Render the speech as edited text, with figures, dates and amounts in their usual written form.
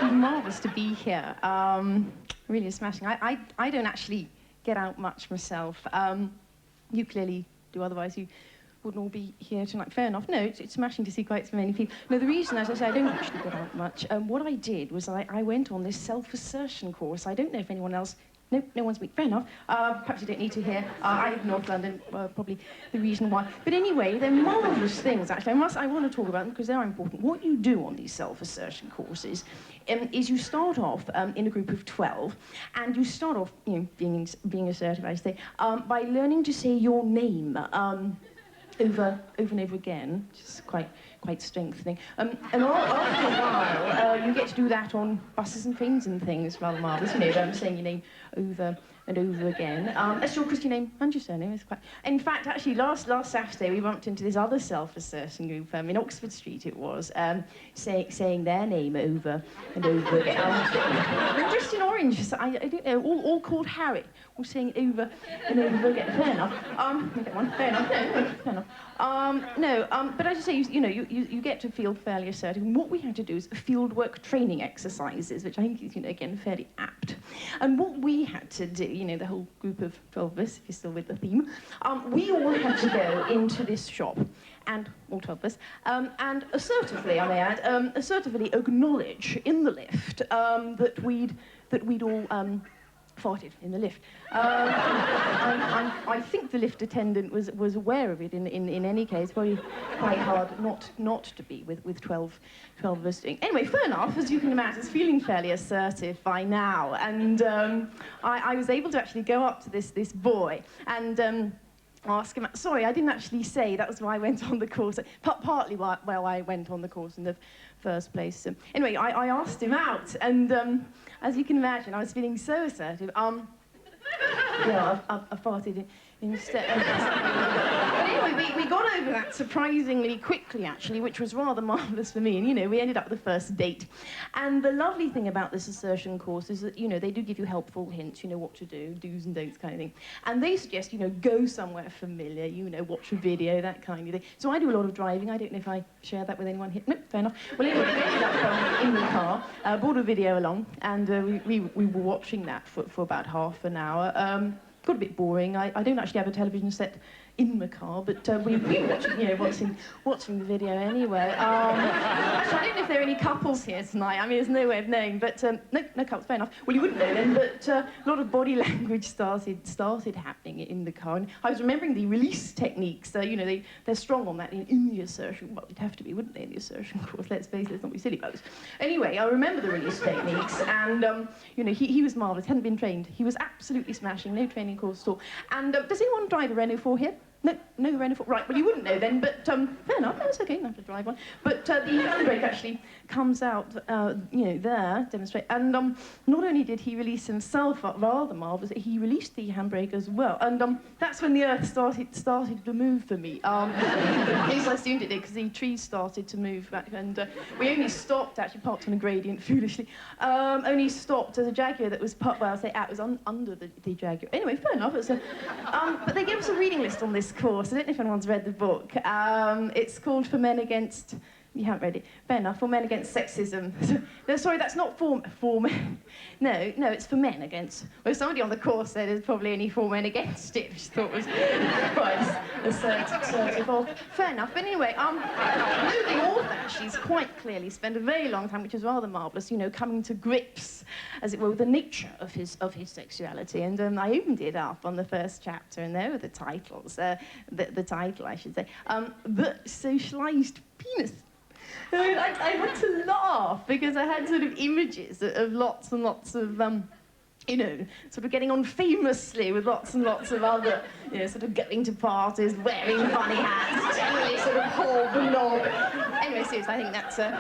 absolutely marvellous to be here. Really smashing. I don't actually get out much myself. You clearly do, otherwise you wouldn't all be here tonight. Fair enough. No, it's smashing to see quite so many people. No, the reason, as I say, I don't actually get out much. What I did was I went on this self-assertion course. I don't know if anyone else... No, no one's me. Fair enough. Perhaps you don't need to hear. I live in North London, probably the reason why. But anyway, they're marvellous things, actually. I want to talk about them because they are important. What you do on these self-assertion courses is you start off in a group of 12, and you start off, you know, being assertive, I say, by learning to say your name over and over again, which is quite strengthening. And after a while, you get to do that on buses and trains and things, rather marvellous, you know, saying your name over and over again. That's your Christian name and your surname. It's quite... In fact, actually, last Saturday, we bumped into this other self-assertion group, in Oxford Street it was, saying their name over and over again. Dressed in orange, I don't know, all called Harry, all saying it over and over again. Fair enough. Fair enough. No, but as you say, you get to feel fairly assertive. And what we had to do is fieldwork training exercises, which I think is, again, fairly apt. And what we had to do, the whole group of 12 of us, if you're still with the theme, we all had to go into this shop, and all 12 of us, and assertively, I may add, assertively acknowledge in the lift that we'd all farted in the lift. I think the lift attendant was aware of it in any case. Very quite hard not to be with 12 of us doing. Anyway, fair enough, as you can imagine, it's feeling fairly assertive by now, and I was able to actually go up to this boy and ask him. Sorry, I didn't actually say that was why I went on the course. Partly why I went on the course in the first place. Anyway, I asked him out, and as you can imagine, I was feeling so assertive. Yeah, I farted instead. But anyway, we got over that surprisingly quickly, actually, which was rather marvellous for me. And, we ended up with the first date. And the lovely thing about this assertion course is that, they do give you helpful hints, what to do, do's and don'ts kind of thing. And they suggest, go somewhere familiar, watch a video, that kind of thing. So I do a lot of driving. I don't know if I share that with anyone here. No, fair enough. Well, anyway, we ended up in the car, brought a video along, and we were watching that for about half an hour. Got a bit boring. I don't actually have a television set in the car, but we were watching the video anyway. Actually, I don't know if there are any couples here tonight. I mean, there's no way of knowing, but no couples, fair enough. Well, you wouldn't know then, but a lot of body language started happening in the car. And I was remembering the release techniques. They're strong on that in the assertion. Well, it'd have to be, wouldn't they, in the assertion course? Let's face it, let's not be silly about this. Anyway, I remember the release techniques, and he was marvellous. Hadn't been trained. He was absolutely smashing. No training course at all. And does anyone drive a Renault 4 here? No Renault 4. Right, well, you wouldn't know then, but fair enough, that's okay, you don't have to drive one. But the handbrake actually comes out, there, demonstrate. And not only did he release himself rather marvellous, he released the handbrake as well. And that's when the earth started to move for me. At least I assumed it did, because the trees started to move back. And we only stopped, actually parked on a gradient, foolishly. Only stopped as a Jaguar that was parked, well, I'll say it was under the Jaguar. Anyway, fair enough. But they gave us a reading list on this course. I don't know if anyone's read the book. It's called For Men Against... You haven't read it. Fair enough. For Men Against Sexism. No, sorry, that's not for men. No, it's for men against... Well, somebody on the course said there's probably only 4 men against it, which I thought was quite assertive. Fair enough. But anyway, the author actually quite clearly spent a very long time, which is rather marvellous, coming to grips, as it were, with the nature of his sexuality. And I opened it up on the first chapter, and there were the titles. The title, I should say. The Socialised Penis. I had to laugh because I had sort of images of lots and lots of, sort of getting on famously with lots and lots of other, sort of going to parties, wearing funny hats, generally sort of hob and knob. Anyway, seriously, I think that's it.